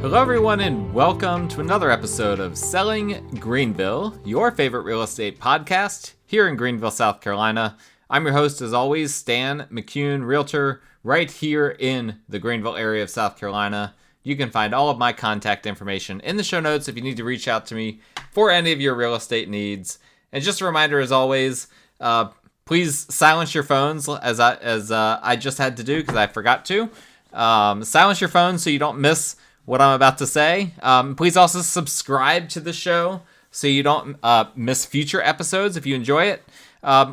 Hello everyone and welcome to another episode of Selling Greenville, your favorite real estate podcast here in Greenville, South Carolina. I'm your host as always, Stan McCune, realtor right here in the Greenville area of South Carolina. You can find all of my contact information in the show notes if you need to reach out to me for any of your real estate needs. And just a reminder as always, please silence your phones as I just had to do because I forgot to. Silence your phone so you don't miss what I'm about to say. Please also subscribe to the show so you don't miss future episodes if you enjoy it.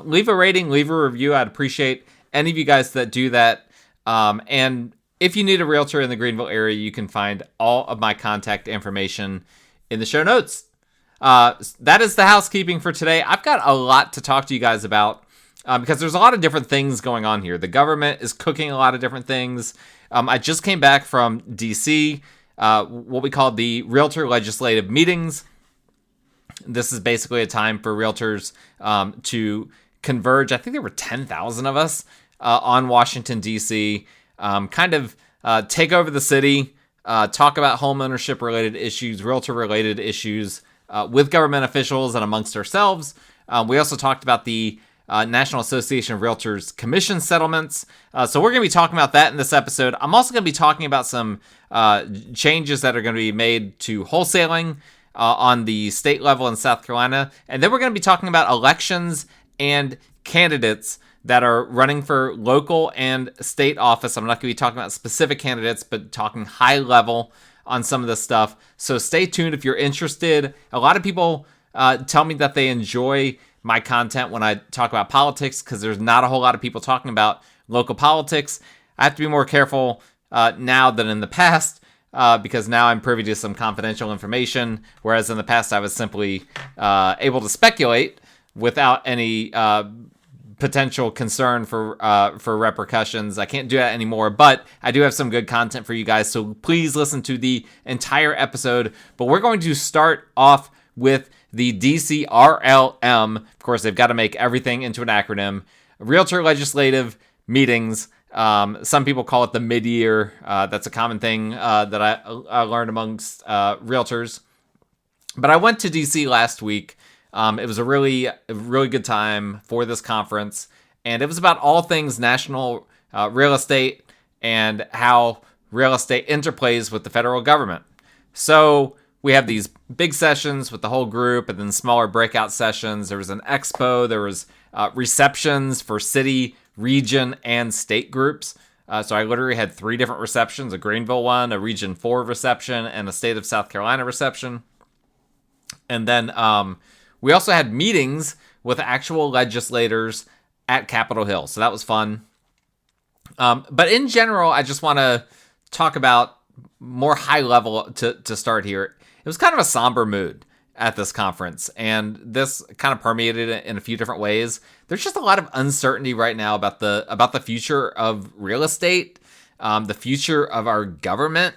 Leave a rating, leave a review. I'd appreciate any of you guys that do that. And if you need a realtor in the Greenville area, you can find all of my contact information in the show notes. That is the housekeeping for today. I've got a lot to talk to you guys about because there's a lot of different things going on here. The government is cooking a lot of different things. I just came back from DC, what we call the Realtor Legislative Meetings. This is basically a time for realtors to converge. I think there were 10,000 of us on Washington, D.C., take over the city, talk about home ownership related issues, realtor related issues with government officials and amongst ourselves. We also talked about the National Association of Realtors commission settlements. So we're going to be talking about that in this episode. I'm also going to be talking about some changes that are going to be made to wholesaling on the state level in South Carolina. And then we're going to be talking about elections and candidates that are running for local and state office. I'm not going to be talking about specific candidates, but talking high level on some of this stuff. So stay tuned if you're interested. A lot of people tell me that they enjoy my content when I talk about politics because there's not a whole lot of people talking about local politics. I have to be more careful now than in the past because now I'm privy to some confidential information, whereas in the past I was simply able to speculate without any potential concern for repercussions. I can't do that anymore, but I do have some good content for you guys, so please listen to the entire episode. But we're going to start off with the DCRLM. Of course, they've got to make everything into an acronym. Realtor Legislative Meetings. Some people call it the mid-year. That's a common thing that I learned amongst realtors. But I went to DC last week. It was a really good time for this conference, and it was about all things national real estate and how real estate interplays with the federal government. So we have these big sessions with the whole group and then smaller breakout sessions. There was an expo. There was receptions for city, region, and state groups. So I literally had 3 different receptions, a Greenville one, a Region 4 reception, and a State of South Carolina reception. And then we also had meetings with actual legislators at Capitol Hill. So that was fun. But in general, I just want to talk about more high level to start here. It was kind of a somber mood at this conference, and this kind of permeated it in a few different ways. There's just a lot of uncertainty right now about the future of real estate, the future of our government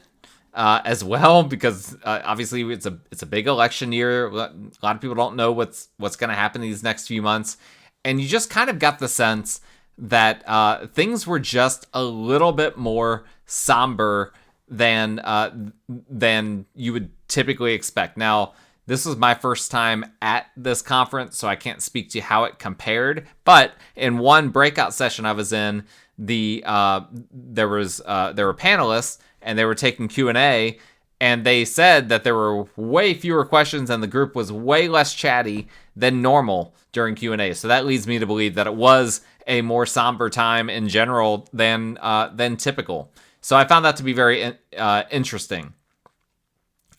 as well, because obviously it's a big election year. A lot of people don't know what's going to happen these next few months, and you just kind of got the sense that things were just a little bit more somber than you would typically expect. Now, this was my first time at this conference, so I can't speak to how it compared. But in one breakout session I was in, there were panelists and they were taking Q&A, and they said that there were way fewer questions and the group was way less chatty than normal during Q&A. So that leads me to believe that it was a more somber time in general than typical. So I found that to be very interesting.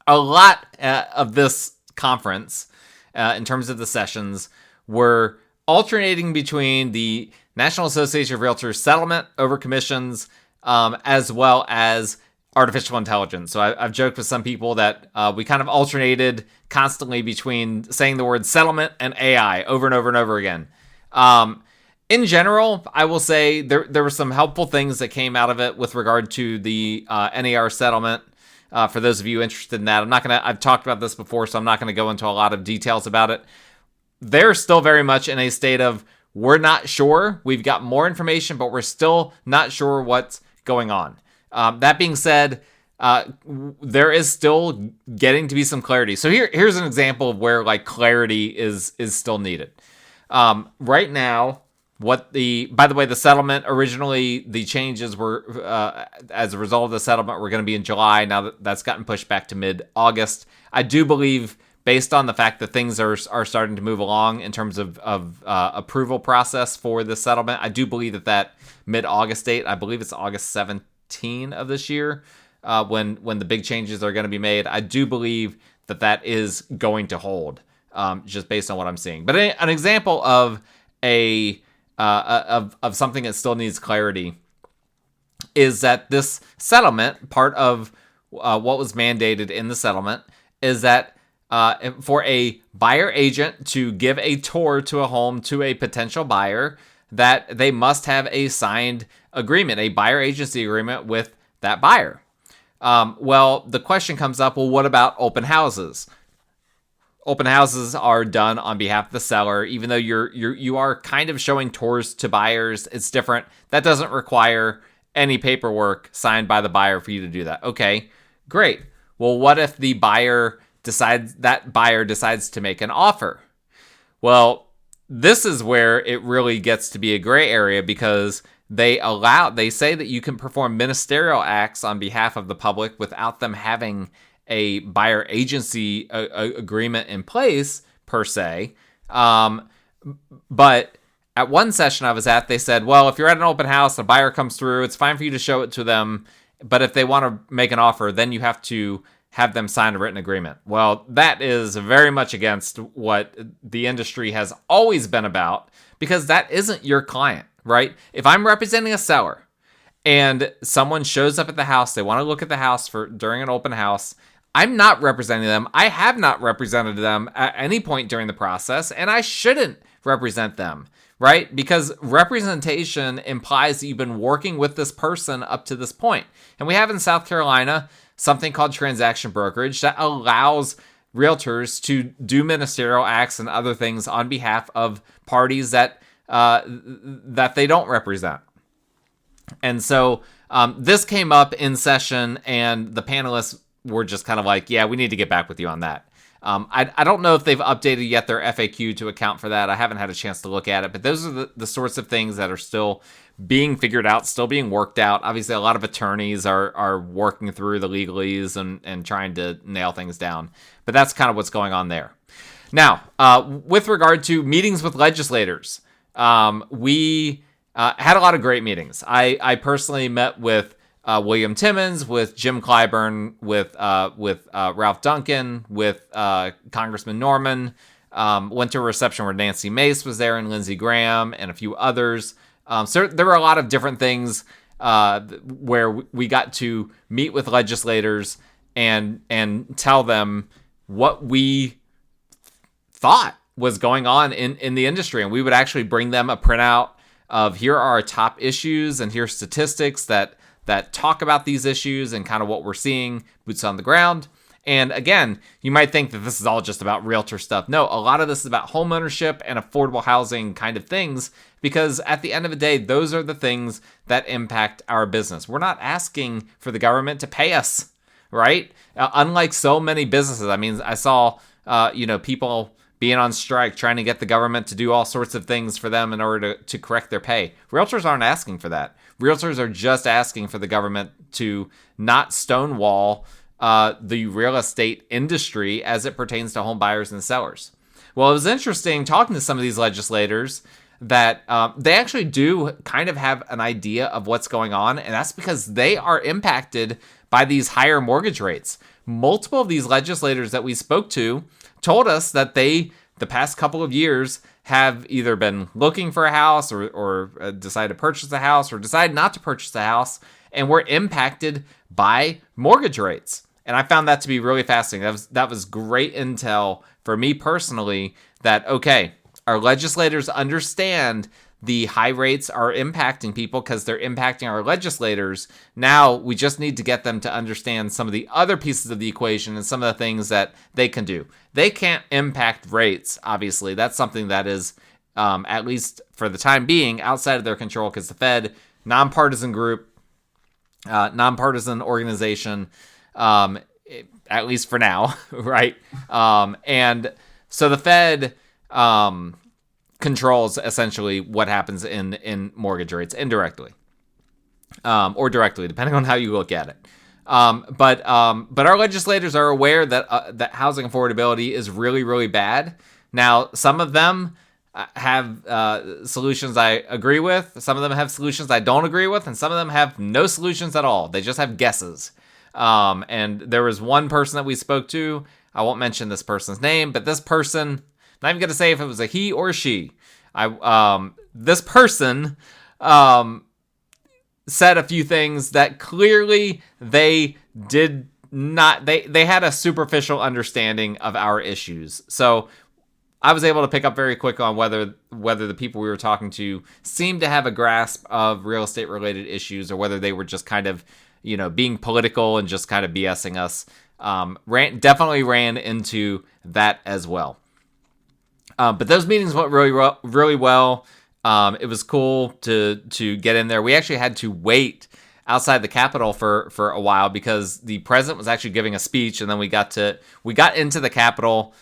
A lot of this conference, in terms of the sessions, were alternating between the National Association of Realtors settlement over commissions, as well as artificial intelligence. So I've joked with some people that we kind of alternated constantly between saying the word settlement and AI over and over and over again. In general, I will say there were some helpful things that came out of it with regard to the NAR settlement. For those of you interested in that, I've talked about this before, so I'm not going to go into a lot of details about it. They're still very much in a state of, we're not sure. We've got more information, but we're still not sure what's going on. That being said, there is still getting to be some clarity. So here's an example of where like clarity is still needed. Right now, by the way, the settlement originally, the changes were as a result of the settlement were going to be in July. Now that's gotten pushed back to mid-August. I do believe, based on the fact that things are starting to move along in terms of approval process for the settlement, I do believe that mid-August date, I believe it's August 17 of this year, when the big changes are going to be made, I do believe that is going to hold, just based on what I'm seeing. But an example of of something that still needs clarity is that this settlement, part of what was mandated in the settlement, is that for a buyer agent to give a tour to a home to a potential buyer, that they must have a signed agreement, a buyer agency agreement with that buyer. Well, the question comes up, well, what about open houses? Open houses are done on behalf of the seller, even though you are kind of showing tours to buyers. It's different. That doesn't require any paperwork signed by the buyer for you to do that. Okay, great. Well, what if the buyer decides to make an offer? Well, this is where it really gets to be a gray area, because they say that you can perform ministerial acts on behalf of the public without them having a buyer agency agreement in place per se. But at one session I was at, they said, well, if you're at an open house, a buyer comes through, it's fine for you to show it to them. But if they want to make an offer, then you have to have them sign a written agreement. Well, that is very much against what the industry has always been about, because that isn't your client, right? If I'm representing a seller and someone shows up at the house, they want to look at the house during an open house, I'm not representing them. I have not represented them at any point during the process, and I shouldn't represent them, right? Because representation implies that you've been working with this person up to this point. And we have in South Carolina something called transaction brokerage that allows realtors to do ministerial acts and other things on behalf of parties that they don't represent. And so this came up in session, and the panelists were just kind of like, yeah, we need to get back with you on that. I don't know if they've updated yet their FAQ to account for that. I haven't had a chance to look at it, but those are the sorts of things that are still being figured out, still being worked out. Obviously, a lot of attorneys are working through the legalese and trying to nail things down. But that's kind of what's going on there. Now, with regard to meetings with legislators, we had a lot of great meetings. I personally met with William Timmons, with Jim Clyburn, with Ralph Duncan, with Congressman Norman. Went to a reception where Nancy Mace was there, and Lindsey Graham, and a few others. So there were a lot of different things where we got to meet with legislators and tell them what we thought was going on in the industry. And we would actually bring them a printout of, here are our top issues, and here's statistics that talk about these issues and kind of what we're seeing, boots on the ground. And again, you might think that this is all just about realtor stuff. No, a lot of this is about homeownership and affordable housing kind of things, because at the end of the day, those are the things that impact our business. We're not asking for the government to pay us, right? Unlike so many businesses. I mean, I saw, people being on strike, trying to get the government to do all sorts of things for them in order to correct their pay. Realtors aren't asking for that. Realtors are just asking for the government to not stonewall the real estate industry as it pertains to home buyers and sellers. Well, it was interesting talking to some of these legislators that they actually do kind of have an idea of what's going on, and that's because they are impacted by these higher mortgage rates. Multiple of these legislators that we spoke to told us that the past couple of years, have either been looking for a house or decide to purchase a house or decide not to purchase a house, and were impacted by mortgage rates. And I found that to be really fascinating. That was great intel for me personally, that, okay, our legislators understand the high rates are impacting people because they're impacting our legislators. Now we just need to get them to understand some of the other pieces of the equation and some of the things that they can do. They can't impact rates, obviously. That's something that is, at least for the time being, outside of their control, because the Fed, nonpartisan group, nonpartisan organization, at least for now, right? And so the Fed controls essentially what happens in mortgage rates indirectly, or directly, depending on how you look at it. But our legislators are aware that housing affordability is really, really bad. Now, some of them have solutions I agree with. Some of them have solutions I don't agree with, and some of them have no solutions at all. They just have guesses. And there was one person that we spoke to. I won't mention this person's name, but this person, not even going to say if it was a he or she. This person said a few things that clearly they did not. They had a superficial understanding of our issues. So I was able to pick up very quick on whether the people we were talking to seemed to have a grasp of real estate related issues, or whether they were just kind of, being political and just kind of BSing us. Definitely ran into that as well. But those meetings went really well. It was cool to get in there. We actually had to wait outside the Capitol for a while because the president was actually giving a speech, and then we got into the Capitol,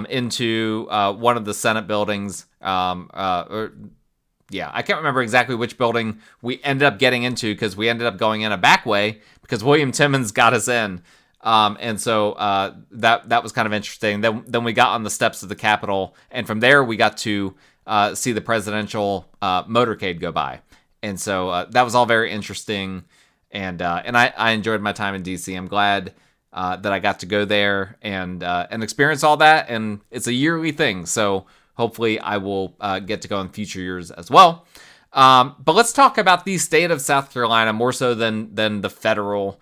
into one of the Senate buildings. I can't remember exactly which building we ended up getting into, because we ended up going in a back way because William Timmons got us in. And so that was kind of interesting. Then we got on the steps of the Capitol, and from there we got to see the presidential motorcade go by. And so that was all very interesting, and I enjoyed my time in DC. I'm glad that I got to go there and experience all that, and it's a yearly thing, so hopefully I will get to go in future years as well. But let's talk about the state of South Carolina more so than the federal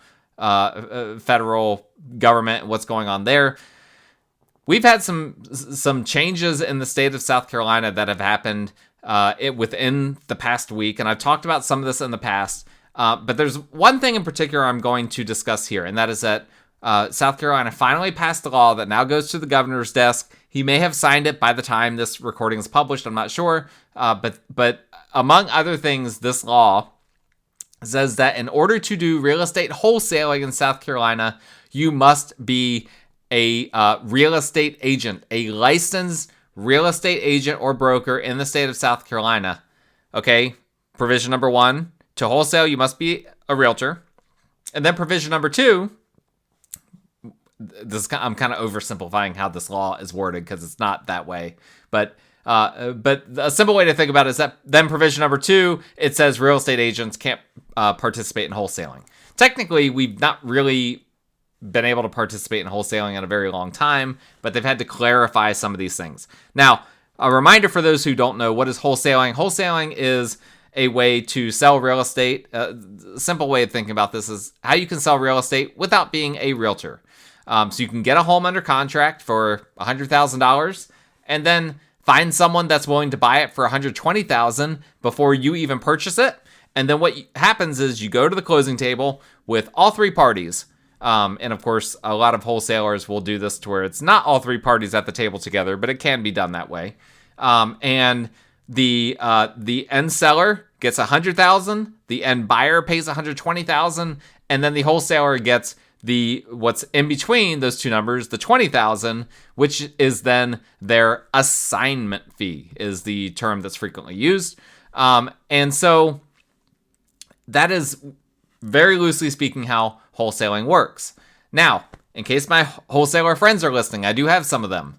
government and what's going on there. We've had some changes in the state of South Carolina that have happened within the past week, and I've talked about some of this in the past. But there's one thing in particular I'm going to discuss here, and that is that South Carolina finally passed a law that now goes to the governor's desk. He may have signed it by the time this recording is published. I'm not sure. But among other things, this law says that in order to do real estate wholesaling in South Carolina, you must be a real estate agent, a licensed real estate agent or broker in the state of South Carolina. Okay, provision number 1, to wholesale, you must be a realtor. And then provision number 2, I'm kind of oversimplifying how this law is worded because it's not that way. But a simple way to think about it is that then provision number 2, it says real estate agents can't participate in wholesaling. Technically, we've not really been able to participate in wholesaling in a very long time, but they've had to clarify some of these things. Now, a reminder for those who don't know, what is wholesaling? Wholesaling is a way to sell real estate. A simple way of thinking about this is how you can sell real estate without being a realtor. So you can get a home under contract for $100,000 and then find someone that's willing to buy it for $120,000 before you even purchase it. And then what happens is you go to the closing table with all three parties. And of course, a lot of wholesalers will do this to where it's not all three parties at the table together, but it can be done that way. And the end seller gets $100,000, the end buyer pays $120,000, and then the wholesaler gets what's in between those two numbers, the $20,000, which is then their assignment fee, is the term that's frequently used. And so that is very loosely speaking how wholesaling works. Now, in case my wholesaler friends are listening, I do have some of them.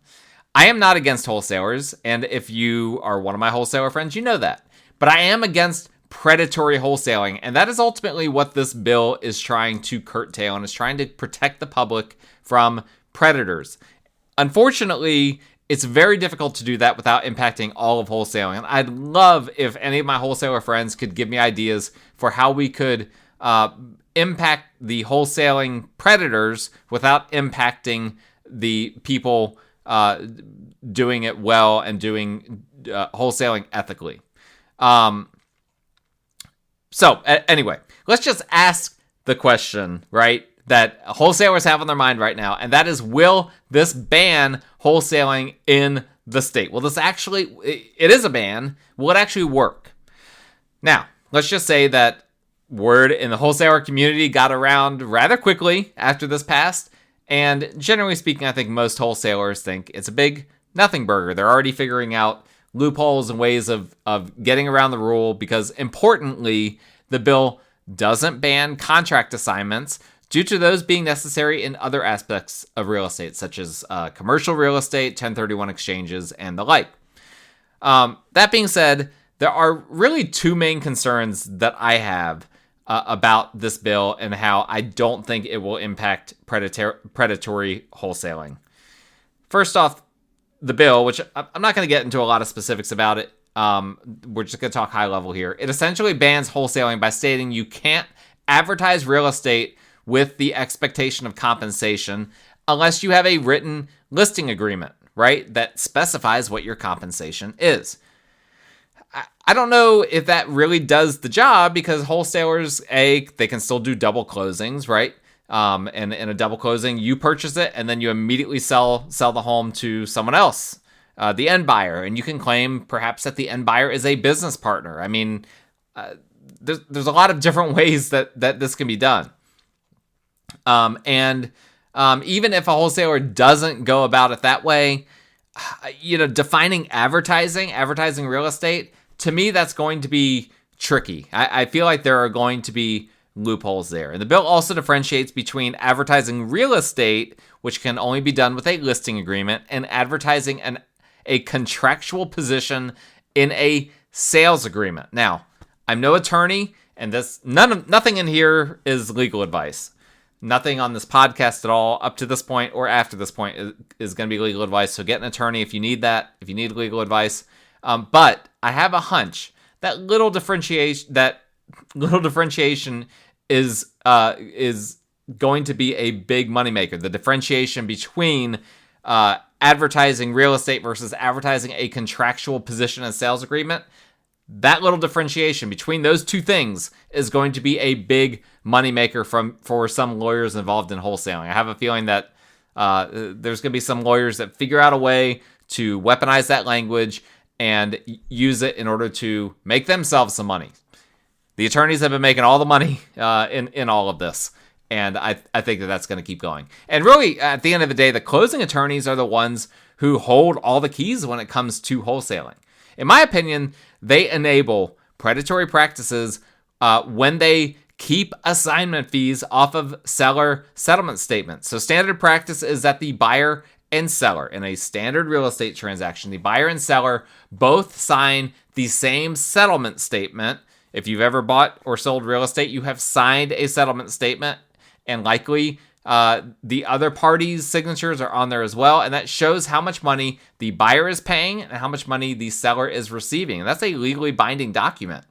I am not against wholesalers, and if you are one of my wholesaler friends, you know that. But I am against predatory wholesaling, and that is ultimately what this bill is trying to curtail, and is trying to protect the public from predators. Unfortunately, it's very difficult to do that without impacting all of wholesaling, and I'd love if any of my wholesaler friends could give me ideas for how we could impact the wholesaling predators without impacting the people doing it well and doing wholesaling ethically. So anyway, let's just ask the question, right, that wholesalers have on their mind right now, and that is, will this ban wholesaling in the state? Will this actually, it is a ban, will it actually work? Now, let's just say that Word in the wholesaler community got around rather quickly after this passed. And generally speaking, I think most wholesalers think it's a big nothing burger. They're already figuring out loopholes and ways of getting around the rule because, importantly, the bill doesn't ban contract assignments due to those being necessary in other aspects of real estate, such as commercial real estate, 1031 exchanges, and the like. That being said, there are really two main concerns that I have about this bill and how I don't think it will impact predatory wholesaling. First off, the bill, which I'm not going to get into a lot of specifics about it. We're just going to talk high level here. It essentially bans wholesaling by stating you can't advertise real estate with the expectation of compensation unless you have a written listing agreement, right, that specifies what your compensation is. I don't know if that really does the job because wholesalers, they can still do double closings, right? And in a double closing, you purchase it and then you immediately sell the home to someone else, the end buyer. And you can claim perhaps that the end buyer is a business partner. I mean, there's a lot of different ways that this can be done. Even if a wholesaler doesn't go about it that way, defining advertising real estate, to me, that's going to be tricky. I feel like there are going to be loopholes there. And the bill also differentiates between advertising real estate, which can only be done with a listing agreement, and advertising a contractual position in a sales agreement. Now, I'm no attorney, and nothing in here is legal advice. Nothing on this podcast at all up to this point or after this point is going to be legal advice. So get an attorney if you need that, if you need legal advice. But I have a hunch that little differentiation is going to be a big moneymaker. The differentiation between advertising real estate versus advertising a contractual position in a sales agreement, that little differentiation between those two things is going to be a big moneymaker for some lawyers involved in wholesaling. I have a feeling that there's going to be some lawyers that figure out a way to weaponize that language and use it in order to make themselves some money. The attorneys have been making all the money in all of this, and I think that's going to keep going. And really, at the end of the day, the closing attorneys are the ones who hold all the keys when it comes to wholesaling. In my opinion, they enable predatory practices when they keep assignment fees off of seller settlement statements. So standard practice is that the buyer and seller in a standard real estate transaction, the buyer and seller both sign the same settlement statement. If you've ever bought or sold real estate, you have signed a settlement statement, and likely the other party's signatures are on there as well. And that shows how much money the buyer is paying and how much money the seller is receiving. And that's a legally binding document.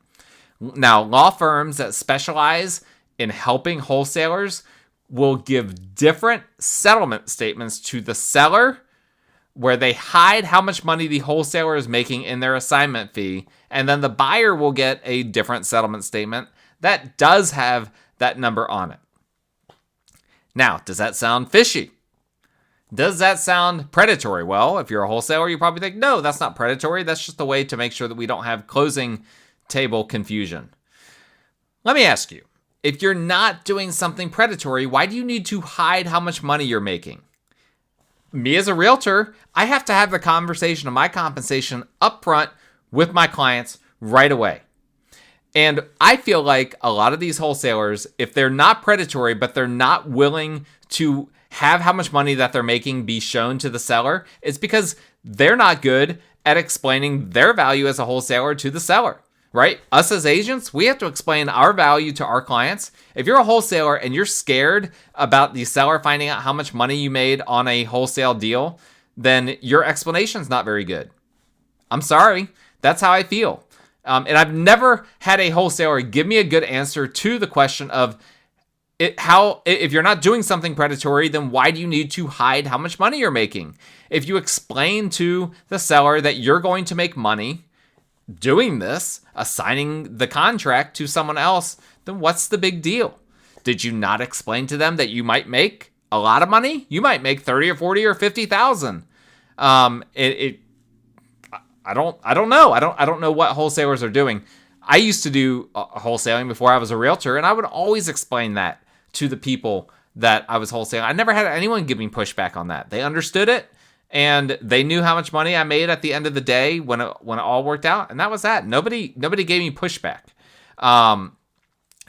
Now, law firms that specialize in helping wholesalers will give different settlement statements to the seller where they hide how much money the wholesaler is making in their assignment fee, and then the buyer will get a different settlement statement that does have that number on it. Now, does that sound fishy? Does that sound predatory? Well, if you're a wholesaler, you probably think, no, that's not predatory. That's just a way to make sure that we don't have closing table confusion. Let me ask you, if you're not doing something predatory, why do you need to hide how much money you're making? Me as a realtor, I have to have the conversation of my compensation up front with my clients right away. And I feel like a lot of these wholesalers, if they're not predatory, but they're not willing to have how much money that they're making be shown to the seller, it's because they're not good at explaining their value as a wholesaler to the seller. Right? Us as agents, we have to explain our value to our clients. If you're a wholesaler and you're scared about the seller finding out how much money you made on a wholesale deal, then your explanation's not very good. I'm sorry. That's how I feel. And I've never had a wholesaler give me a good answer to the question of if you're not doing something predatory, then why do you need to hide how much money you're making? If you explain to the seller that you're going to make money doing this, assigning the contract to someone else, then what's the big deal? Did you not explain to them that you might make a lot of money? You might make 30 or 40 or 50,000. I don't know. I don't know what wholesalers are doing. I used to do wholesaling before I was a realtor, and I would always explain that to the people that I was wholesaling. I never had anyone give me pushback on that. They understood it, and they knew how much money I made at the end of the day when it all worked out, and that was that. Nobody gave me pushback.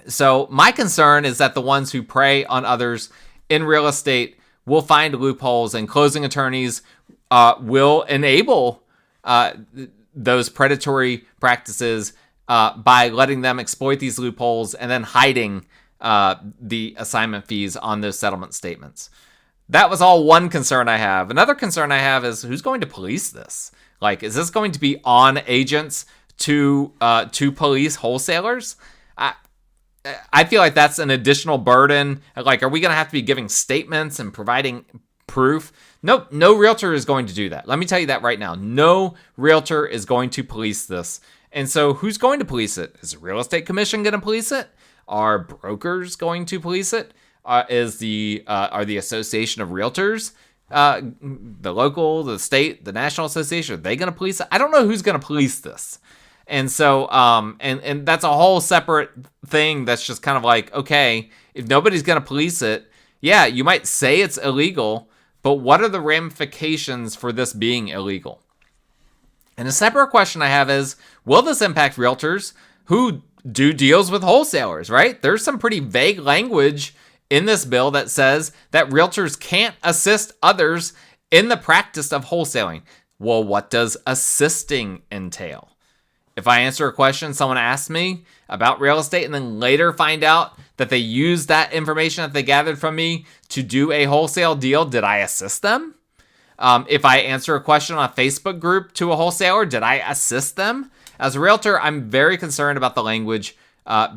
So my concern is that the ones who prey on others in real estate will find loopholes, and closing attorneys will enable those predatory practices by letting them exploit these loopholes and then hiding the assignment fees on those settlement statements. That was all one concern I have. Another concern I have is who's going to police this? Like, is this going to be on agents to police wholesalers? I feel like that's an additional burden. Like, are we going to have to be giving statements and providing proof? No realtor is going to do that. Let me tell you that right now. No realtor is going to police this. And so who's going to police it? Is the real estate commission going to police it? Are brokers going to police it? Are the association of realtors, the local, the state, the national association, are they going to police it? I don't know who's going to police this. And so, and that's a whole separate thing that's just kind of like, okay, if nobody's going to police it, yeah, you might say it's illegal, but what are the ramifications for this being illegal? And a separate question I have is, will this impact realtors who do deals with wholesalers, right? There's some pretty vague language in this bill that says that realtors can't assist others in the practice of wholesaling. Well, what does assisting entail? If I answer a question someone asked me about real estate and then later find out that they used that information that they gathered from me to do a wholesale deal, did I assist them? If I answer a question on a Facebook group to a wholesaler, did I assist them? As a realtor, I'm very concerned about the language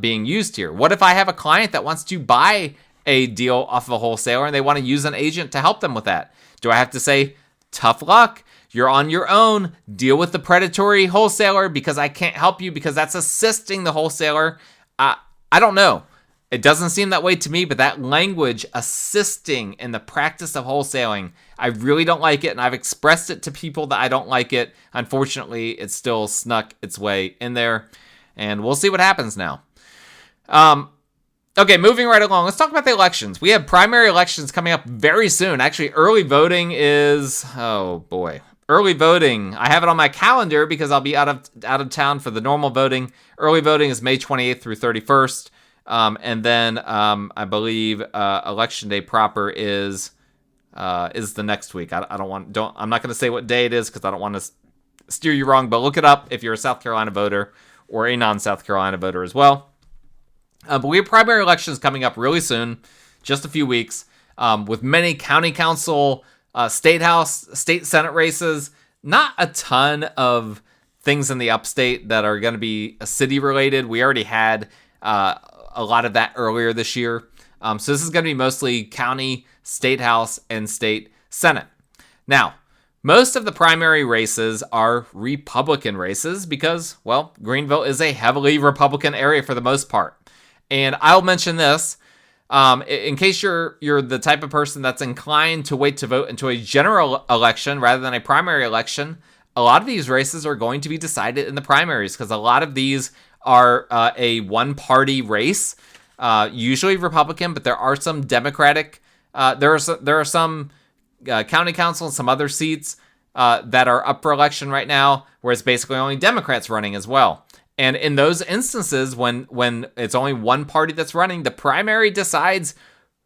being used here. What if I have a client that wants to buy a deal off of a wholesaler and they want to use an agent to help them with that? Do I have to say, tough luck, you're on your own, deal with the predatory wholesaler because I can't help you because that's assisting the wholesaler? I don't know. It doesn't seem that way to me, but that language, assisting in the practice of wholesaling, I really don't like it, and I've expressed it to people that I don't like it. Unfortunately, it still snuck its way in there, and we'll see what happens now. Okay, moving right along, let's talk about the elections. We have primary elections coming up very soon. Actually, early voting is, oh boy. Early voting, I have it on my calendar because I'll be out of town for the normal voting. Early voting is May 28th through 31st. And then I believe election day proper is the next week. I'm not going to say what day it is because I don't want to steer you wrong, but look it up if you're a South Carolina voter or a non-South Carolina voter as well. But we have primary elections coming up really soon, just a few weeks, with many county council, state house, state senate races. Not a ton of things in the upstate that are going to be city related. We already had a lot of that earlier this year. So this is going to be mostly county, state house, and state senate. Now, most of the primary races are Republican races because, well, Greenville is a heavily Republican area for the most part. And I'll mention this, in case you're the type of person that's inclined to wait to vote into a general election rather than a primary election, a lot of these races are going to be decided in the primaries because a lot of these are a one-party race, usually Republican, but there are some Democratic. There are some county council and some other seats that are up for election right now, where it's basically only Democrats running as well. And in those instances, when it's only one party that's running, the primary decides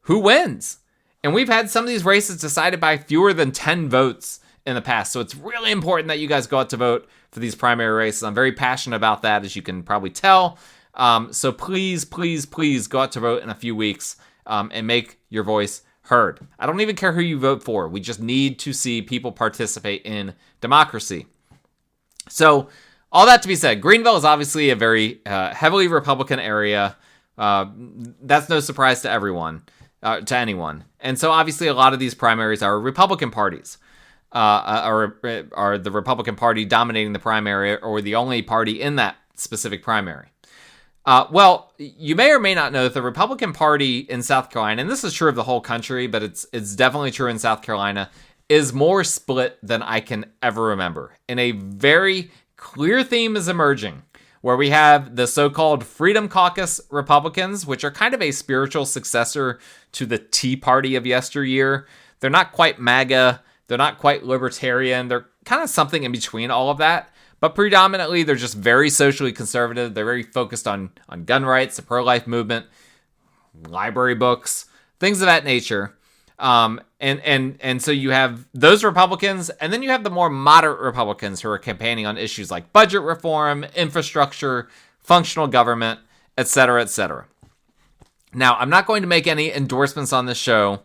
who wins. And we've had some of these races decided by fewer than 10 votes in the past. So it's really important that you guys go out to vote for these primary races. I'm very passionate about that, as you can probably tell. So please, please, please go out to vote in a few weeks and make your voice heard. I don't even care who you vote for. We just need to see people participate in democracy. So all that to be said, Greenville is obviously a very heavily Republican area. That's no surprise to anyone. And so obviously a lot of these primaries are Republican parties. Are the Republican Party dominating the primary or the only party in that specific primary? Well, you may or may not know that the Republican Party in South Carolina, and this is true of the whole country, but it's definitely true in South Carolina, is more split than I can ever remember. And a very clear theme is emerging. where we have the so-called Freedom Caucus Republicans, which are kind of a spiritual successor to the Tea Party of yesteryear. They're not quite MAGA. They're not quite libertarian. They're kind of something in between all of that. But predominantly, they're just very socially conservative. They're very focused on gun rights, the pro-life movement, library books, things of that nature. And so you have those Republicans, and then you have the more moderate Republicans who are campaigning on issues like budget reform, infrastructure, functional government, etc., etc. Now, I'm not going to make any endorsements on this show.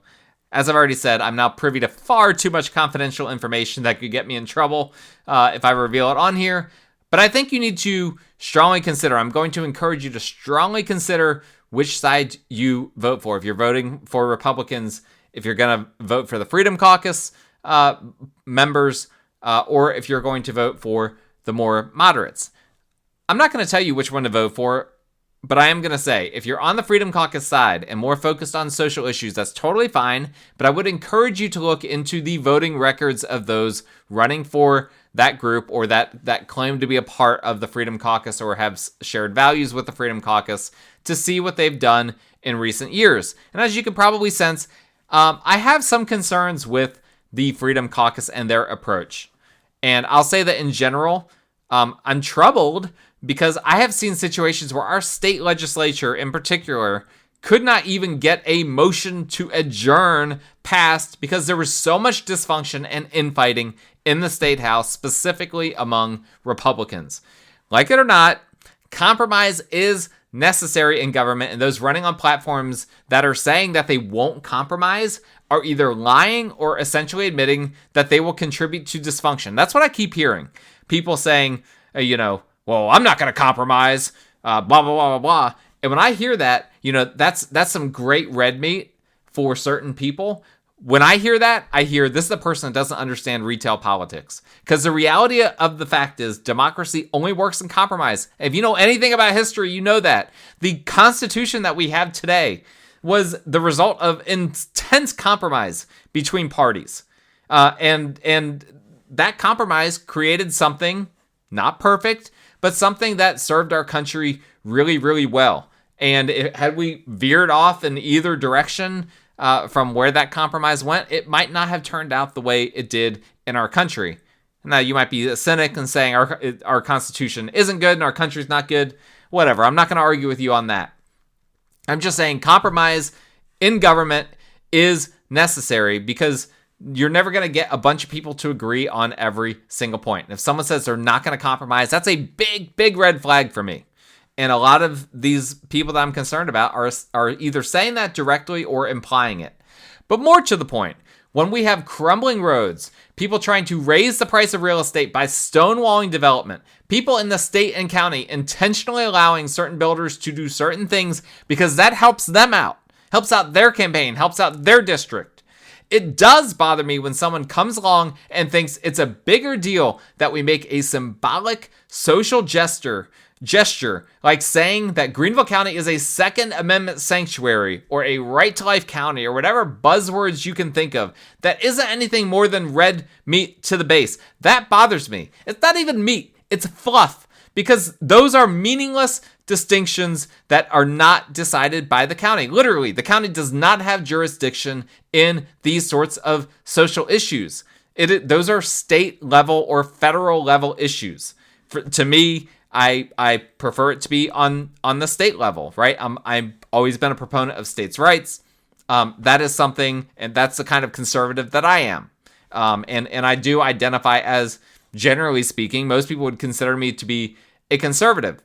As I've already said, I'm now privy to far too much confidential information that could get me in trouble if I reveal it on here. But I think you need to strongly consider, I'm going to encourage you to strongly consider which side you vote for. If you're voting for Republicans, if you're going to vote for the Freedom Caucus members, or if you're going to vote for the more moderates. I'm not going to tell you which one to vote for, but I am going to say, if you're on the Freedom Caucus side and more focused on social issues, that's totally fine. But I would encourage you to look into the voting records of those running for that group or that claim to be a part of the Freedom Caucus or have shared values with the Freedom Caucus to see what they've done in recent years. And as you can probably sense, I have some concerns with the Freedom Caucus and their approach. And I'll say that in general, I'm troubled because I have seen situations where our state legislature in particular could not even get a motion to adjourn passed because there was so much dysfunction and infighting in the state house, specifically among Republicans. Like it or not, compromise is necessary in government, and those running on platforms that are saying that they won't compromise are either lying or essentially admitting that they will contribute to dysfunction. That's what I keep hearing. People saying, well, I'm not going to compromise, blah, blah, blah, blah, blah. And when I hear that, that's some great red meat for certain people. When I hear that, I hear this is the person that doesn't understand retail politics. Because the reality of the fact is democracy only works in compromise. If you know anything about history, you know that. The Constitution that we have today was the result of intense compromise between parties. And that compromise created something, not perfect, but something that served our country really, really well. And had we veered off in either direction from where that compromise went, it might not have turned out the way it did in our country. Now, you might be a cynic and saying our Constitution isn't good and our country's not good. Whatever. I'm not going to argue with you on that. I'm just saying compromise in government is necessary because you're never going to get a bunch of people to agree on every single point. And if someone says they're not going to compromise, that's a big, big red flag for me. And a lot of these people that I'm concerned about are either saying that directly or implying it. But more to the point, when we have crumbling roads, people trying to raise the price of real estate by stonewalling development, people in the state and county intentionally allowing certain builders to do certain things because that helps them out, helps out their campaign, helps out their district. It does bother me when someone comes along and thinks it's a bigger deal that we make a symbolic social gesture like saying that Greenville County is a Second Amendment sanctuary or a right to life county or whatever buzzwords you can think of that isn't anything more than red meat to the base. That bothers me. It's not even meat. It's fluff because those are meaningless distinctions that are not decided by the county. Literally, the county does not have jurisdiction in these sorts of social issues. Those are state level or federal level issues. To me, I prefer it to be on the state level, right? I've always been a proponent of states' rights. That is something, and that's the kind of conservative that I am. And I do identify as, generally speaking, most people would consider me to be a conservative.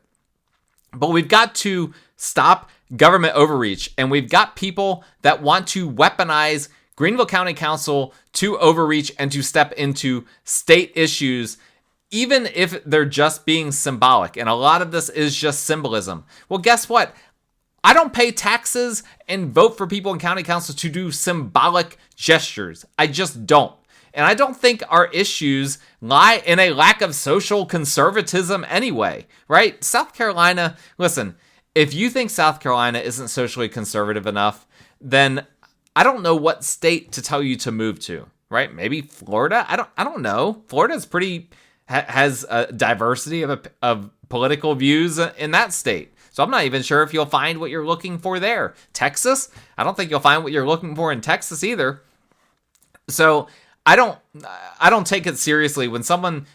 But we've got to stop government overreach, and we've got people that want to weaponize Greenville County Council to overreach and to step into state issues, even if they're just being symbolic. And a lot of this is just symbolism. Well, guess what? I don't pay taxes and vote for people in county council to do symbolic gestures. I just don't. And I don't think our issues lie in a lack of social conservatism anyway, right? South Carolina, listen, if you think South Carolina isn't socially conservative enough, then I don't know what state to tell you to move to, right? Maybe Florida? I don't know. Florida's has a diversity of political views in that state. So I'm not even sure if you'll find what you're looking for there. Texas, I don't think you'll find what you're looking for in Texas either. So I don't take it seriously when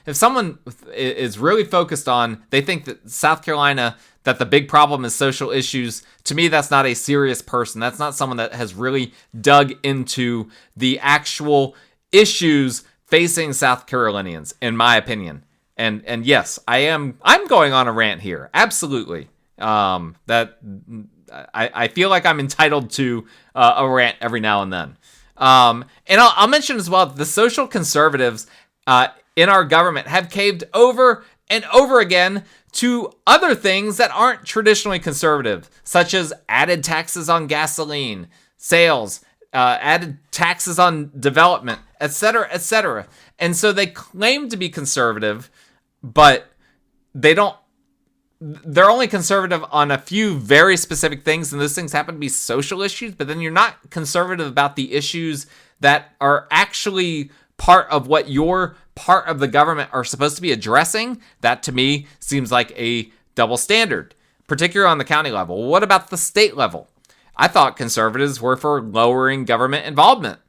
if someone is really focused on, they think that South Carolina, that the big problem is social issues. To me, that's not a serious person. That's not someone that has really dug into the actual issues facing South Carolinians, in my opinion. And yes, I'm going on a rant here. Absolutely. That I feel like I'm entitled to a rant every now and then. And I'll mention as well, the social conservatives in our government have caved over and over again to other things that aren't traditionally conservative, such as added taxes on gasoline, sales, added taxes on development, etc., etc. And so they claim to be conservative, but they're only conservative on a few very specific things, and those things happen to be social issues, but then you're not conservative about the issues that are actually part of what your part of the government are supposed to be addressing. That to me seems like a double standard, particularly on the county level. What about the state level? I thought conservatives were for lowering government involvement.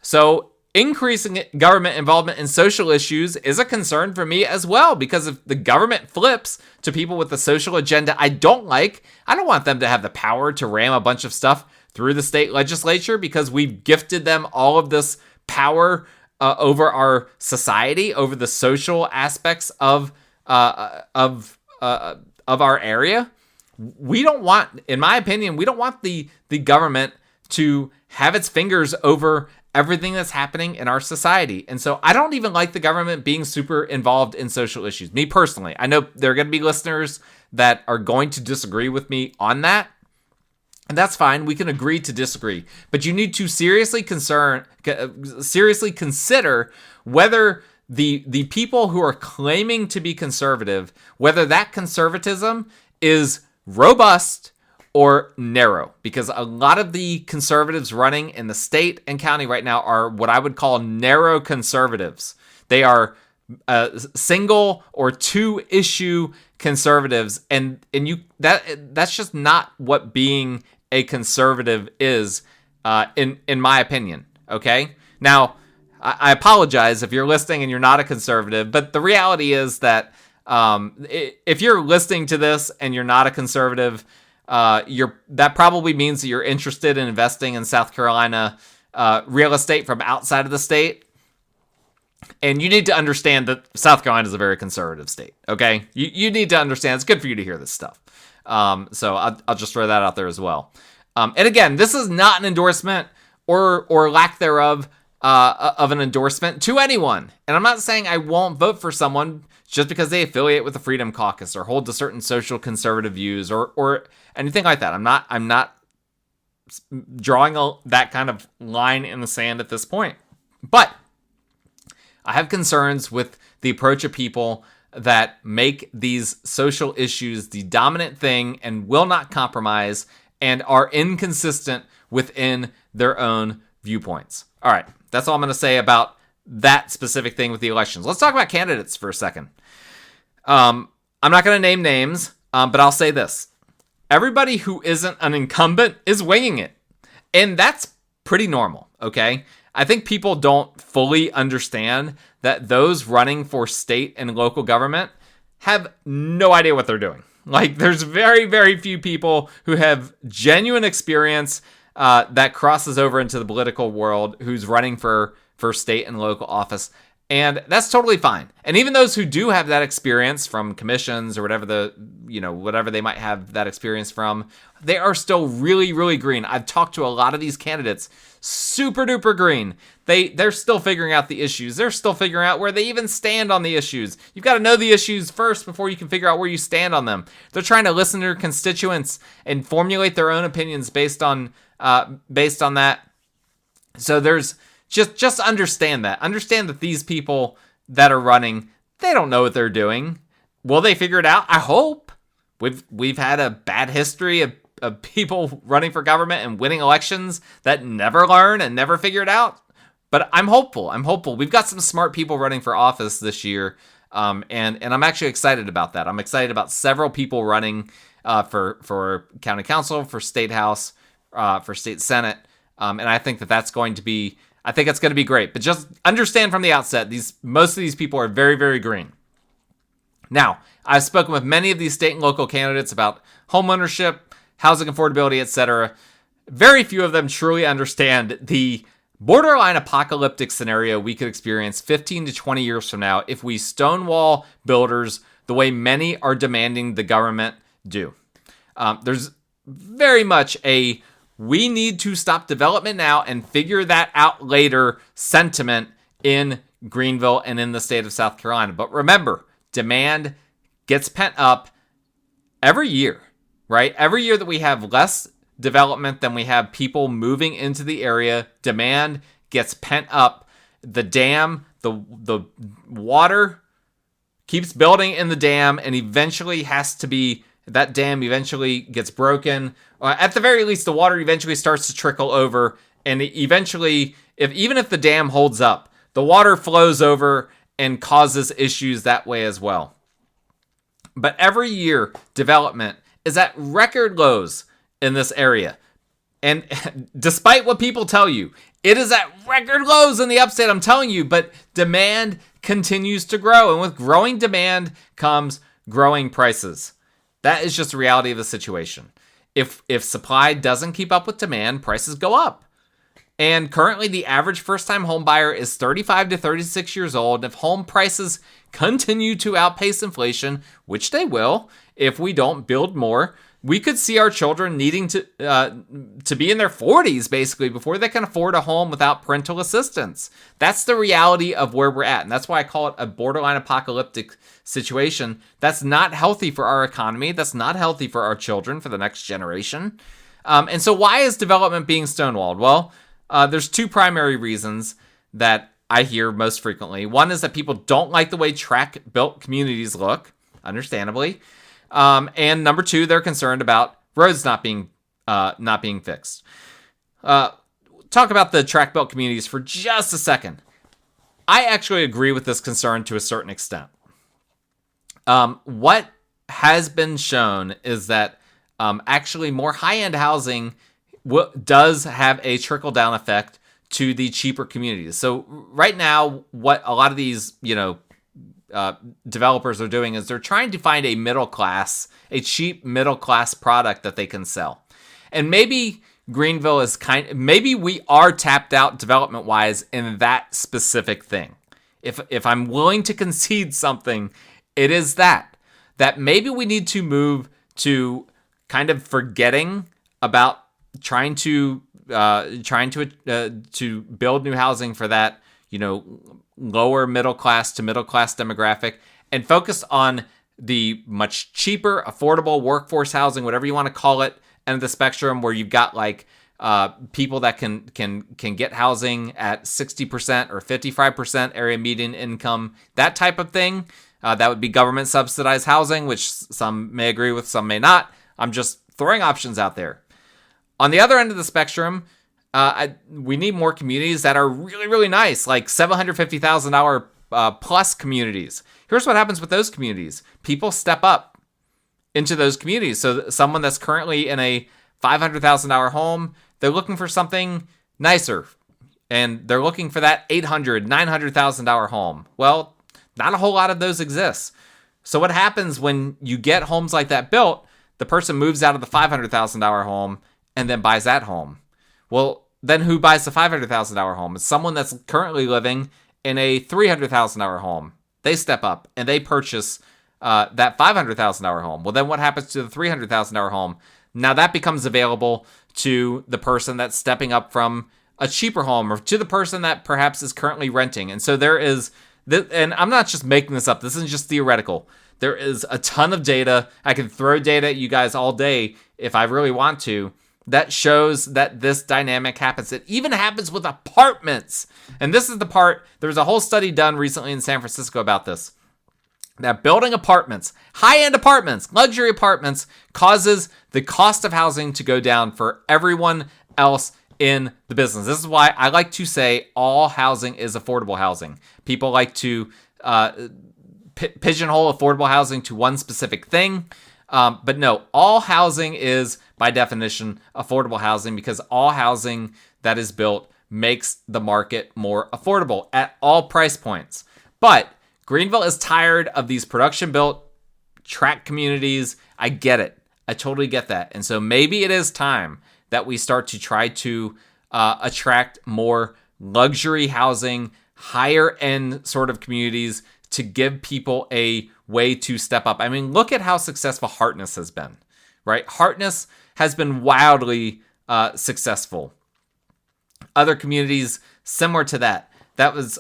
So increasing government involvement in social issues is a concern for me as well, because if the government flips to people with a social agenda I don't like, I don't want them to have the power to ram a bunch of stuff through the state legislature because we've gifted them all of this power over our society, over the social aspects of our area. We don't want, in my opinion, we don't want the government to have its fingers over everything that's happening in our society. And so I don't even like the government being super involved in social issues. Me personally, I know there are going to be listeners that are going to disagree with me on that. And that's fine. We can agree to disagree. But you need to seriously consider whether the people who are claiming to be conservative, whether that conservatism is robust or narrow, because a lot of the conservatives running in the state and county right now are what I would call narrow conservatives. They are single or two issue conservatives, and that's just not what being a conservative is, in my opinion. Okay, now I apologize if you're listening and you're not a conservative, but the reality is that if you're listening to this and you're not a conservative, that probably means that you're interested in investing in South Carolina real estate from outside of the state. And you need to understand that South Carolina is a very conservative state, okay? You need to understand. It's good for you to hear this stuff. So I'll just throw that out there as well. And again, this is not an endorsement or lack thereof of an endorsement to anyone. And I'm not saying I won't vote for someone just because they affiliate with the Freedom Caucus or hold to certain social conservative views or anything like that. I'm not drawing that kind of line in the sand at this point. But I have concerns with the approach of people that make these social issues the dominant thing and will not compromise and are inconsistent within their own viewpoints. All right, that's all I'm going to say about that specific thing with the elections. Let's talk about candidates for a second. I'm not going to name names, but I'll say this. Everybody who isn't an incumbent is winging it. And that's pretty normal, okay? I think people don't fully understand that those running for state and local government have no idea what they're doing. Like, there's very, very few people who have genuine experience that crosses over into the political world who's running for state and local office. And that's totally fine. And even those who do have that experience from commissions or whatever whatever they might have that experience from, they are still really, really green. I've talked to a lot of these candidates, super duper green. They're still figuring out the issues. They're still figuring out where they even stand on the issues. You've got to know the issues first before you can figure out where you stand on them. They're trying to listen to their constituents and formulate their own opinions based on that. So there's just understand that. Understand that these people that are running, they don't know what they're doing. Will they figure it out? I hope. We've had a bad history of people running for government and winning elections that never learn and never figure it out. But I'm hopeful. We've got some smart people running for office this year. And I'm actually excited about that. I'm excited about several people running for county council, for state house, for state senate, and I think that's going to be. I think it's going to be great. But just understand from the outset, most of these people are very, very green. Now, I've spoken with many of these state and local candidates about homeownership, housing affordability, etc. Very few of them truly understand the borderline apocalyptic scenario we could experience 15 to 20 years from now if we stonewall builders the way many are demanding the government do. There's very much a we need to stop development now and figure that out later sentiment in Greenville and in the state of South Carolina. But remember, demand gets pent up every year, right? Every year that we have less development than we have people moving into the area, demand gets pent up. The dam, the water keeps building in the dam, and eventually that dam eventually gets broken. At the very least, the water eventually starts to trickle over, and eventually, even if the dam holds up, the water flows over and causes issues that way as well. But every year, development is at record lows in this area. And despite what people tell you, it is at record lows in the upstate, I'm telling you, but demand continues to grow. And with growing demand comes growing prices. That is just the reality of the situation. If supply doesn't keep up with demand, prices go up. And currently, the average first-time home buyer is 35 to 36 years old. If home prices continue to outpace inflation, which they will if we don't build more, we could see our children needing to be in their 40s, basically, before they can afford a home without parental assistance. That's the reality of where we're at, and that's why I call it a borderline apocalyptic situation. That's not healthy for our economy. That's not healthy for our children, for the next generation. And so why is development being stonewalled? Well, there's two primary reasons that I hear most frequently. One is that people don't like the way tract-built communities look, understandably. And number two, they're concerned about roads not being fixed. Talk about the tract-built communities for just a second. I actually agree with this concern to a certain extent. What has been shown is that actually more high-end housing does have a trickle-down effect to the cheaper communities. So right now, what a lot of these, developers are doing is they're trying to find a cheap middle class product that they can sell. And maybe Greenville is maybe we are tapped out development wise in that specific thing. If I'm willing to concede something, it is that maybe we need to move to kind of forgetting about trying to build new housing for that, lower middle class to middle class demographic, and focus on the much cheaper, affordable workforce housing, whatever you want to call it, end of the spectrum, where you've got like people that can get housing at 60% or 55% area median income, that type of thing. That would be government subsidized housing, which some may agree with, some may not. I'm just throwing options out there. On the other end of the spectrum, we need more communities that are really, really nice, like $750,000 plus communities. Here's what happens with those communities. People step up into those communities. So someone that's currently in a $500,000 home, they're looking for something nicer. And they're looking for that $800,000, $900,000 home. Well, not a whole lot of those exist. So what happens when you get homes like that built? The person moves out of the $500,000 home and then buys that home. Well, then who buys the $500,000 home? It's someone that's currently living in a $300,000 home. They step up and they purchase that $500,000 home. Well, then what happens to the $300,000 home? Now that becomes available to the person that's stepping up from a cheaper home, or to the person that perhaps is currently renting. And so there is, and I'm not just making this up. This isn't just theoretical. There is a ton of data. I can throw data at you guys all day if I really want to, that shows that this dynamic happens. It even happens with apartments. And this is the part, there was a whole study done recently in San Francisco about this. That building apartments, high-end apartments, luxury apartments, causes the cost of housing to go down for everyone else in the business. This is why I like to say all housing is affordable housing. People like to pigeonhole affordable housing to one specific thing. But no, all housing is, by definition, affordable housing, because all housing that is built makes the market more affordable at all price points. But Greenville is tired of these production-built tract communities. I get it. I totally get that. And so maybe it is time that we start to try to attract more luxury housing, higher-end sort of communities to give people a way to step up. I mean, look at how successful Hartness has been, right? Hartness has been wildly successful. Other communities similar to that was,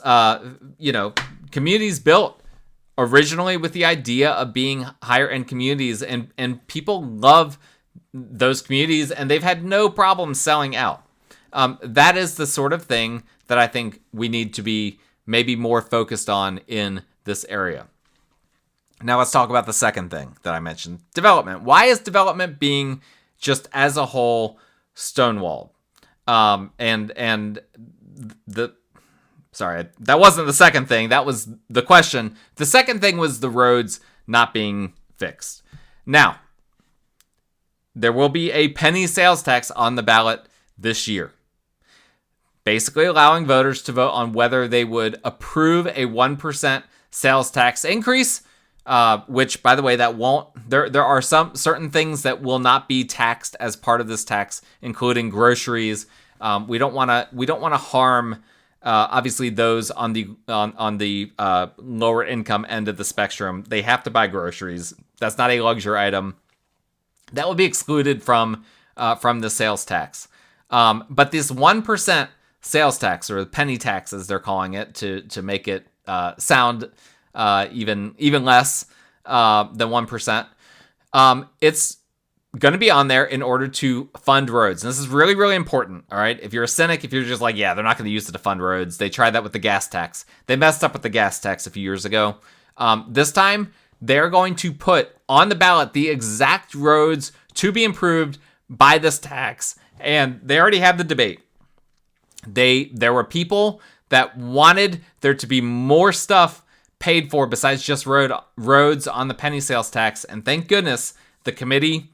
communities built originally with the idea of being higher end communities, and people love those communities, and they've had no problem selling out. That is the sort of thing that I think we need to be maybe more focused on in this area. Now let's talk about the second thing that I mentioned, development. Why is development being just as a whole stonewalled? Sorry, that wasn't the second thing. That was the question. The second thing was the roads not being fixed. Now, there will be a penny sales tax on the ballot this year, basically allowing voters to vote on whether they would approve a 1% sales tax increase, which, by the way, that won't. There are some certain things that will not be taxed as part of this tax, including groceries. We don't want to harm. Obviously, those on the lower income end of the spectrum, they have to buy groceries. That's not a luxury item. That will be excluded from the sales tax. But this 1% sales tax, or the penny tax as they're calling it, to make it sound even less than 1%, it's going to be on there in order to fund roads. And this is really, really important, all right? If you're a cynic, if you're just like, yeah, they're not going to use it to fund roads. They tried that with the gas tax. They messed up with the gas tax a few years ago. This time, they're going to put on the ballot the exact roads to be improved by this tax. And they already have the debate. There were people that wanted there to be more stuff paid for besides just roads on the penny sales tax. And thank goodness the committee,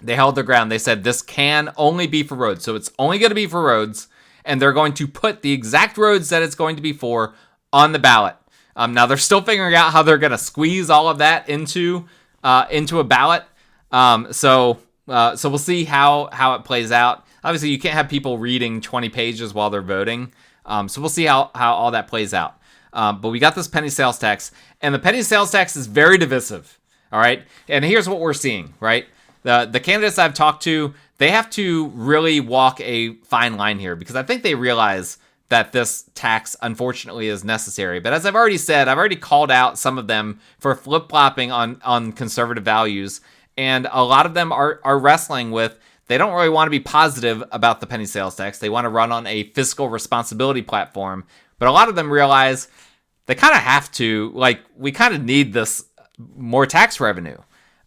they held their ground. They said this can only be for roads. So it's only going to be for roads. And they're going to put the exact roads that it's going to be for on the ballot. Now they're still figuring out how they're going to squeeze all of that into a ballot. So we'll see how it plays out. Obviously, you can't have people reading 20 pages while they're voting. So we'll see how all that plays out. But we got this penny sales tax, and the penny sales tax is very divisive. All right. And here's what we're seeing, right? The candidates I've talked to, they have to really walk a fine line here, because I think they realize that this tax, unfortunately, is necessary. But as I've already said, I've already called out some of them for flip-flopping on conservative values. And a lot of them are wrestling with, they don't really want to be positive about the penny sales tax. They want to run on a fiscal responsibility platform. But a lot of them realize they kind of have to, we kind of need this more tax revenue.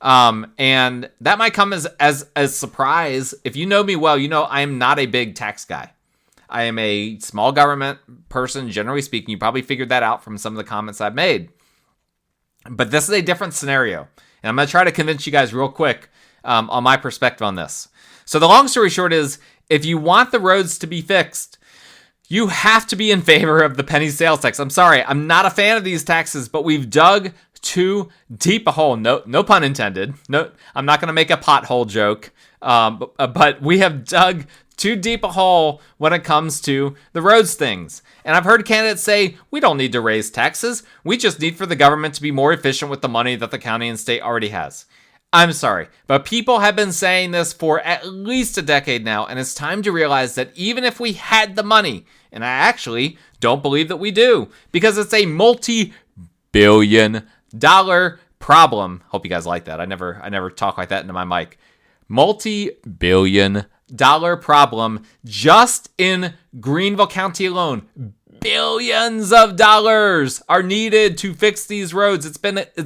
And that might come as a surprise. If you know me well, you know I am not a big tax guy. I am a small government person, generally speaking. You probably figured that out from some of the comments I've made. But this is a different scenario. And I'm going to try to convince you guys real quick on my perspective on this. So the long story short is, if you want the roads to be fixed, you have to be in favor of the penny sales tax. I'm sorry, I'm not a fan of these taxes, but we've dug too deep a hole. No pun intended. No, I'm not going to make a pothole joke. But we have dug too deep a hole when it comes to the roads things. And I've heard candidates say, we don't need to raise taxes. We just need for the government to be more efficient with the money that the county and state already has. I'm sorry, but people have been saying this for at least a decade now, and it's time to realize that even if we had the money, and I actually don't believe that we do, because it's a multi-billion-dollar problem. Hope you guys like that. I never talk like that into my mic. Multi-billion-dollar problem just in Greenville County alone. Billions of dollars are needed to fix these roads. It's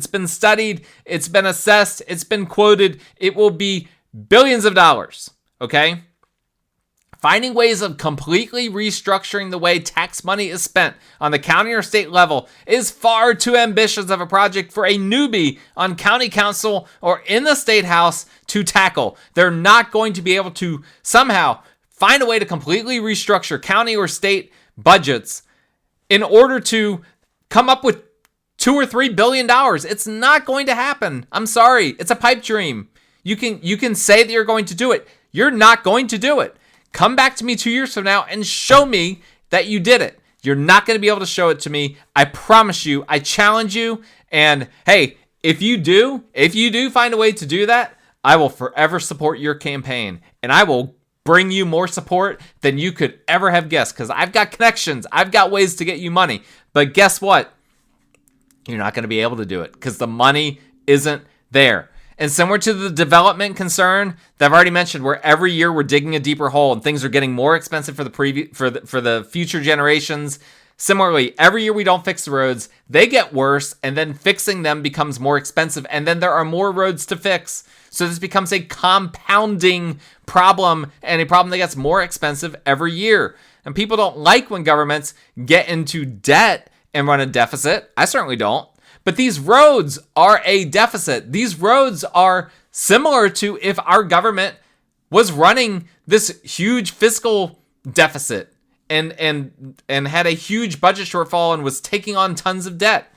been studied, it's been assessed, it's been quoted. It will be billions of dollars, okay? Finding ways of completely restructuring the way tax money is spent on the county or state level is far too ambitious of a project for a newbie on county council or in the state house to tackle. They're not going to be able to somehow find a way to completely restructure county or state budgets in order to come up with $2 or $3 billion. It's not going to happen. I'm sorry. It's a pipe dream. You can say that you're going to do it. You're not going to do it. Come back to me 2 years from now and show me that you did it. You're not going to be able to show it to me. I promise you. I challenge you. And hey, if you do find a way to do that, I will forever support your campaign. And I will bring you more support than you could ever have guessed, because I've got connections. I've got ways to get you money. But guess what? You're not going to be able to do it because the money isn't there. And similar to the development concern that I've already mentioned, where every year we're digging a deeper hole and things are getting more expensive for the future generations. Similarly, every year we don't fix the roads, they get worse, and then fixing them becomes more expensive, and then there are more roads to fix. So this becomes a compounding problem, and a problem that gets more expensive every year. And people don't like when governments get into debt and run a deficit. I certainly don't. But these roads are a deficit. These roads are similar to if our government was running this huge fiscal deficit and had a huge budget shortfall and was taking on tons of debt.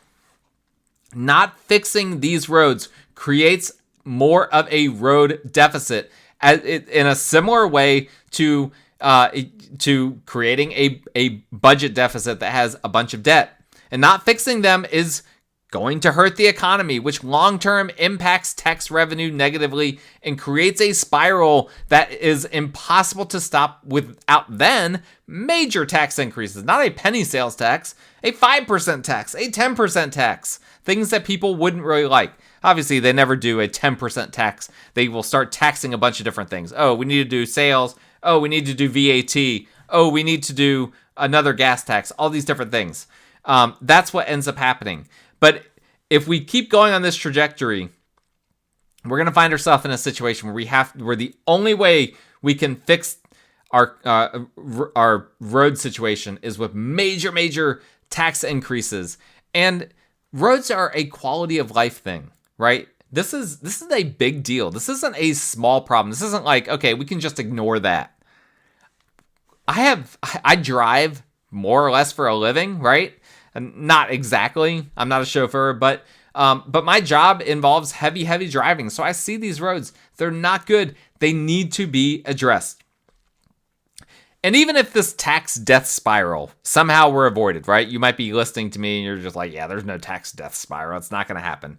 Not fixing these roads creates more of a road deficit in a similar way to creating a budget deficit that has a bunch of debt. And not fixing them is going to hurt the economy, which long-term impacts tax revenue negatively and creates a spiral that is impossible to stop without then major tax increases. Not a penny sales tax, a 5% tax, a 10% tax. Things that people wouldn't really like. Obviously, they never do a 10% tax. They will start taxing a bunch of different things. Oh, we need to do sales. Oh, we need to do VAT. Oh, we need to do another gas tax. All these different things. That's what ends up happening. But if we keep going on this trajectory, we're going to find ourselves in a situation where the only way we can fix our road situation is with major tax increases. And roads are a quality of life thing, right? This is a big deal. This isn't a small problem. This isn't like, okay, we can just ignore that. I drive more or less for a living, right? And not exactly. I'm not a chauffeur, but my job involves heavy driving. So I see these roads. They're not good. They need to be addressed. And even if this tax death spiral somehow were avoided, right? You might be listening to me and you're just like, yeah, there's no tax death spiral. It's not going to happen.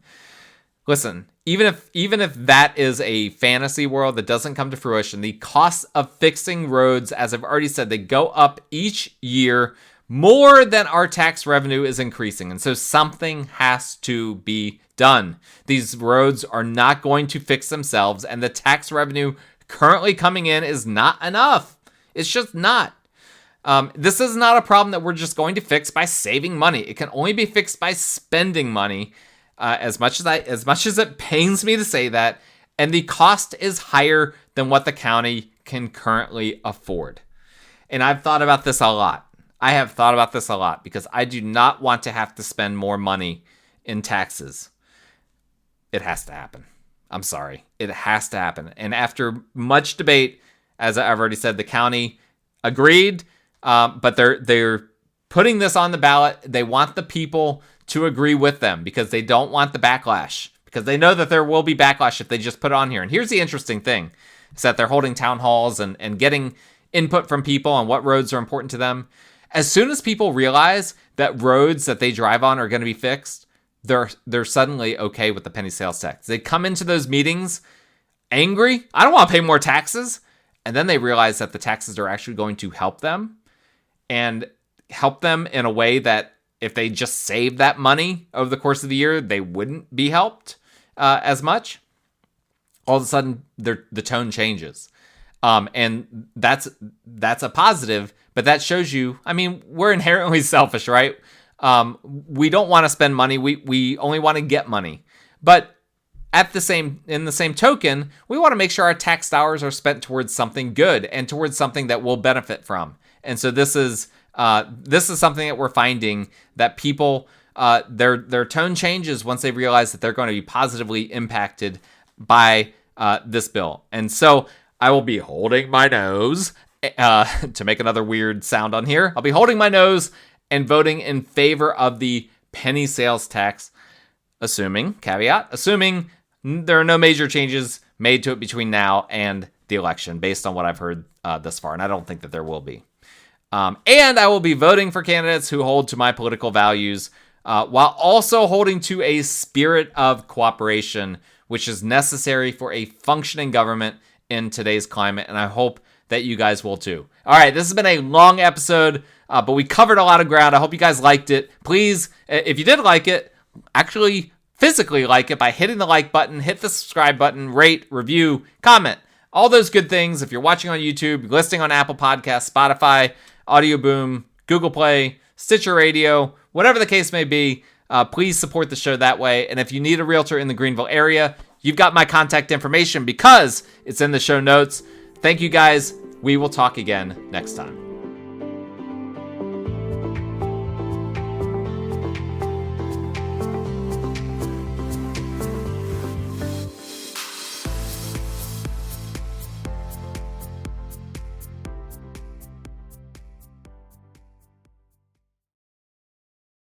Listen, even if that is a fantasy world that doesn't come to fruition, the costs of fixing roads, as I've already said, they go up each year more than our tax revenue is increasing. And so something has to be done. These roads are not going to fix themselves, and the tax revenue currently coming in is not enough. It's just not. This is not a problem that we're just going to fix by saving money. It can only be fixed by spending money. As much as it pains me to say that, and the cost is higher than what the county can currently afford. And I've thought about this a lot. I have thought about this a lot because I do not want to have to spend more money in taxes. It has to happen. I'm sorry. It has to happen. And after much debate, as I've already said, the county agreed, but they're putting this on the ballot. They want the people to agree with them because they don't want the backlash, because they know that there will be backlash if they just put it on here. And here's the interesting thing, is that they're holding town halls and getting input from people on what roads are important to them. As soon as people realize that roads that they drive on are going to be fixed, they're suddenly okay with the penny sales tax. They come into those meetings angry. I don't want to pay more taxes. And then they realize that the taxes are actually going to help them, and help them in a way that if they just save that money over the course of the year, they wouldn't be helped as much. All of a sudden, the tone changes. And that's a positive, but that shows you, I mean, we're inherently selfish, right? We don't want to spend money. We only want to get money. But in the same token, we want to make sure our tax dollars are spent towards something good and towards something that we'll benefit from. And so this is something that we're finding that people, their tone changes once they realize that they're going to be positively impacted by this bill. And so I will be holding my nose to make another weird sound on here. I'll be holding my nose and voting in favor of the penny sales tax, assuming there are no major changes made to it between now and the election, based on what I've heard thus far. And I don't think that there will be. And I will be voting for candidates who hold to my political values, while also holding to a spirit of cooperation, which is necessary for a functioning government in today's climate. And I hope that you guys will too. All right, this has been a long episode, but we covered a lot of ground. I hope you guys liked it. Please, if you did like it, actually physically like it by hitting the like button, hit the subscribe button, rate, review, comment, all those good things. If you're watching on YouTube, listening on Apple Podcasts, Spotify, Audio Boom, Google Play, Stitcher Radio, whatever the case may be, please support the show that way. And if you need a realtor in the Greenville area, you've got my contact information because it's in the show notes. Thank you guys. We will talk again next time.